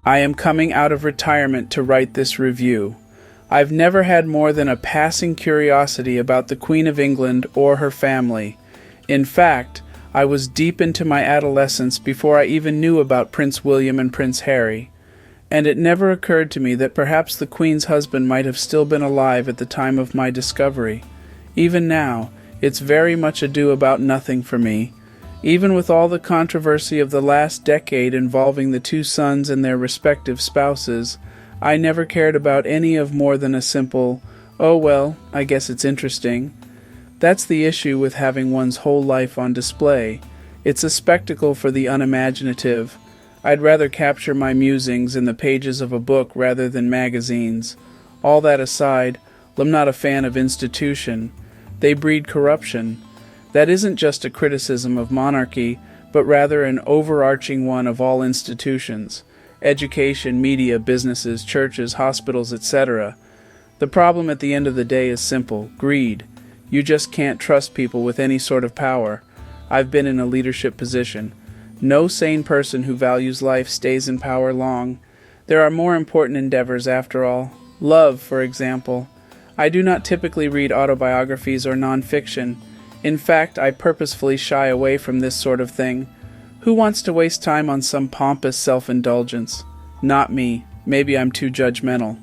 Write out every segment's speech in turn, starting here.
I am coming out of retirement to write this review. I've never had more than a passing curiosity about the Queen of England or her family. In fact, I was deep into my adolescence before I even knew about Prince William and Prince Harry, and it never occurred to me that perhaps the Queen's husband might have still been alive at the time of my discovery. Even now, it's very much ado about nothing for me. Even with all the controversy of the last decade involving the two sons and their respective spouses, I never cared about any of more than a simple, "Oh well, I guess it's interesting." That's the issue with having one's whole life on display. It's a spectacle for the unimaginative. I'd rather capture my musings in the pages of a book rather than magazines. All that aside, I'm not a fan of institution. They breed corruption. That isn't just a criticism of monarchy, but rather an overarching one of all institutions: education, media, businesses, churches, hospitals, etc. The problem at the end of the day is simple: greed. You just can't trust people with any sort of power. I've been in a leadership position. No sane person who values life stays in power long. There are more important endeavors after all. Love, for example. I do not typically read autobiographies or nonfiction. In fact, I purposefully shy away from this sort of thing. Who wants to waste time on some pompous self-indulgence? Not me. Maybe I'm too judgmental.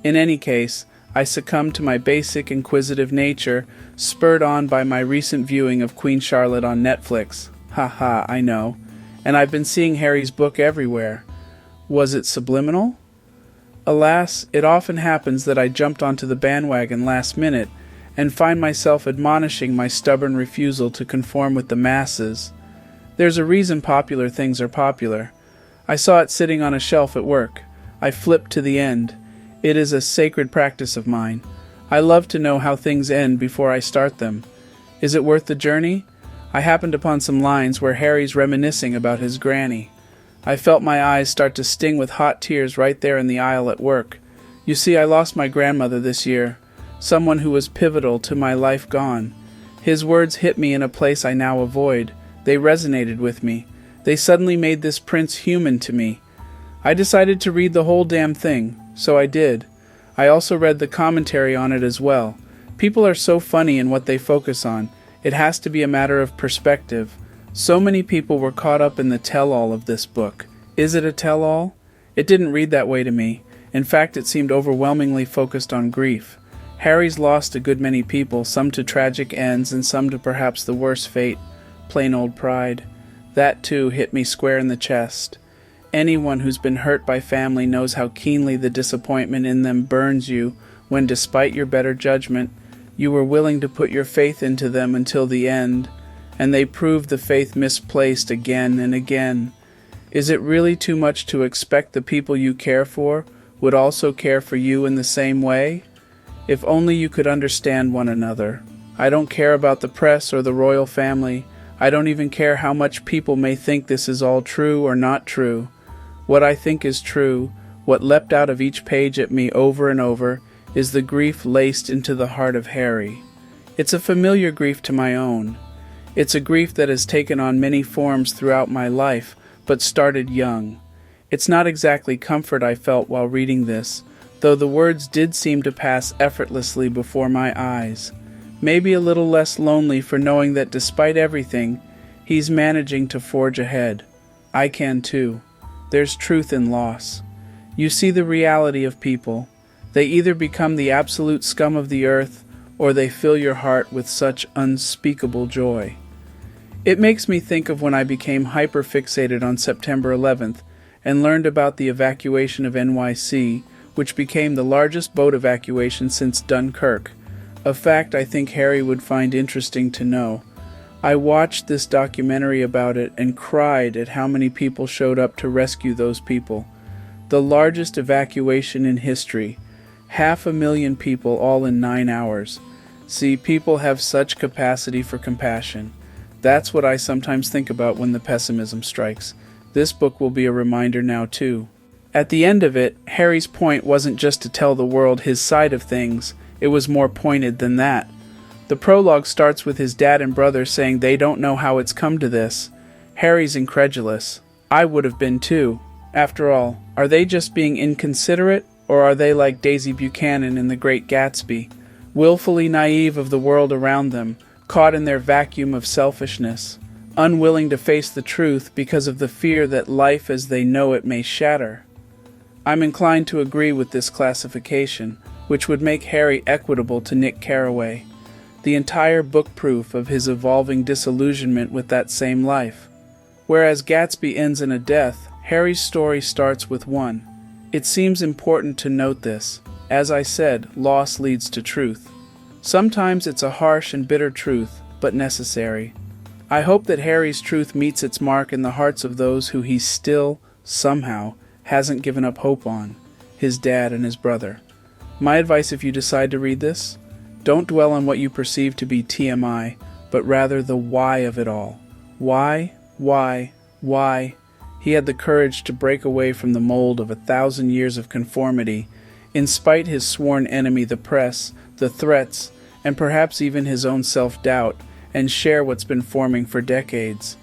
In any case, I succumbed to my basic inquisitive nature, spurred on by my recent viewing of Queen Charlotte on Netflix. Haha, I know. And I've been seeing Harry's book everywhere. Was it subliminal? Alas, it often happens that I jumped onto the bandwagon last minute and find myself admonishing my stubborn refusal to conform with the masses. There's a reason popular things are popular. I saw it sitting on a shelf at work. I flipped to the end. It is a sacred practice of mine. I love to know how things end before I start them. Is it worth the journey? I happened upon some lines where Harry's reminiscing about his granny. I felt my eyes start to sting with hot tears right there in the aisle at work. You see, I lost my grandmother this year. Someone who was pivotal to my life gone. His words hit me in a place I now avoid. They resonated with me. They suddenly made this prince human to me. I decided to read the whole damn thing, so I did. I also read the commentary on it as well. People are so funny in what they focus on. It has to be a matter of perspective. So many people were caught up in the tell-all of this book. Is it a tell-all? It didn't read that way to me. In fact, it seemed overwhelmingly focused on grief. Harry's lost a good many people, some to tragic ends and some to perhaps the worst fate, plain old pride. That, too, hit me square in the chest. Anyone who's been hurt by family knows how keenly the disappointment in them burns you when, despite your better judgment, you were willing to put your faith into them until the end, and they proved the faith misplaced again and again. Is it really too much to expect the people you care for would also care for you in the same way? If only you could understand one another. I don't care about the press or the royal family. I don't even care how much people may think this is all true or not true. What I think is true, what leapt out of each page at me over and over, is the grief laced into the heart of Harry. It's a familiar grief to my own. It's a grief that has taken on many forms throughout my life, but started young. It's not exactly comfort I felt while reading this, though the words did seem to pass effortlessly before my eyes. Maybe a little less lonely for knowing that despite everything, he's managing to forge ahead. I can too. There's truth in loss. You see the reality of people. They either become the absolute scum of the earth, or they fill your heart with such unspeakable joy. It makes me think of when I became hyper-fixated on September 11th and learned about the evacuation of NYC, which became the largest boat evacuation since Dunkirk, a fact I think Harry would find interesting to know. I watched this documentary about it and cried at how many people showed up to rescue those people. The largest evacuation in history. 500,000 people all in 9 hours. See, people have such capacity for compassion. That's what I sometimes think about when the pessimism strikes. This book will be a reminder now too. At the end of it, Harry's point wasn't just to tell the world his side of things. It was more pointed than that. The prologue starts with his dad and brother saying they don't know how it's come to this. Harry's incredulous. I would have been too. After all, Are they just being inconsiderate, or are they like Daisy Buchanan in The Great Gatsby, willfully naive of the world around them, caught in their vacuum of selfishness, unwilling to face the truth because of the fear that life as they know it may shatter? I'm inclined to agree with this classification, which would make Harry equitable to Nick Carraway, the entire book proof of his evolving disillusionment with that same life. Whereas Gatsby ends in a death, Harry's story starts with one. It seems important to note this. As I said, loss leads to truth. Sometimes it's a harsh and bitter truth, but necessary. I hope that Harry's truth meets its mark in the hearts of those who he still, somehow, hasn't given up hope on, his dad and his brother. My advice if you decide to read this: don't dwell on what you perceive to be TMI, but rather the why of it all. Why? He had the courage to break away from the mold of 1,000 years of conformity, in spite his sworn enemy the press, the threats, and perhaps even his own self-doubt, and share what's been forming for decades.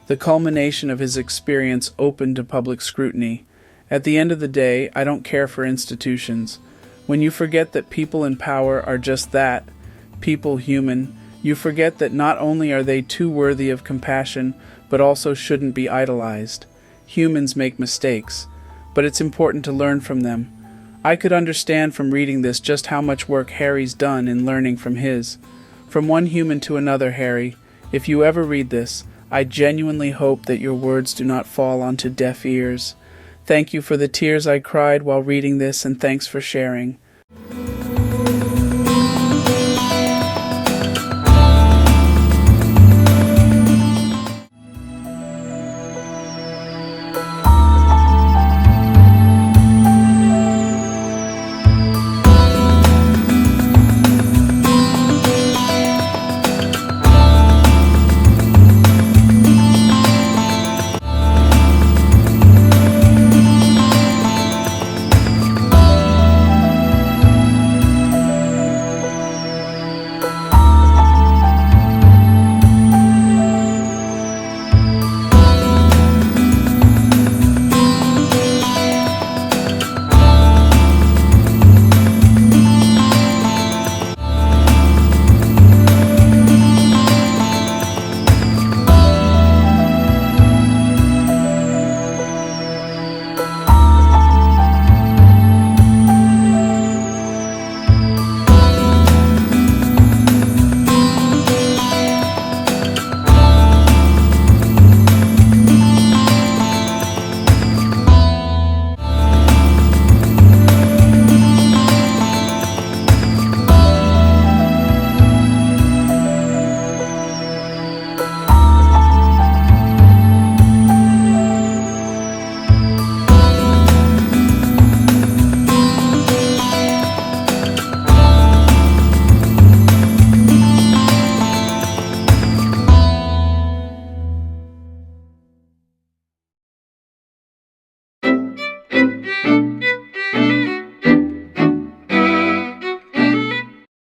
The culmination of his experience open to public scrutiny. At the end of the day, I don't care for institutions. When you forget that people in power are just that, people human, you forget that not only are they too worthy of compassion, but also shouldn't be idolized. Humans make mistakes, but it's important to learn from them. I could understand from reading this just how much work Harry's done in learning from his. From one human to another, Harry, if you ever read this, I genuinely hope that your words do not fall onto deaf ears. Thank you for the tears I cried while reading this, and thanks for sharing.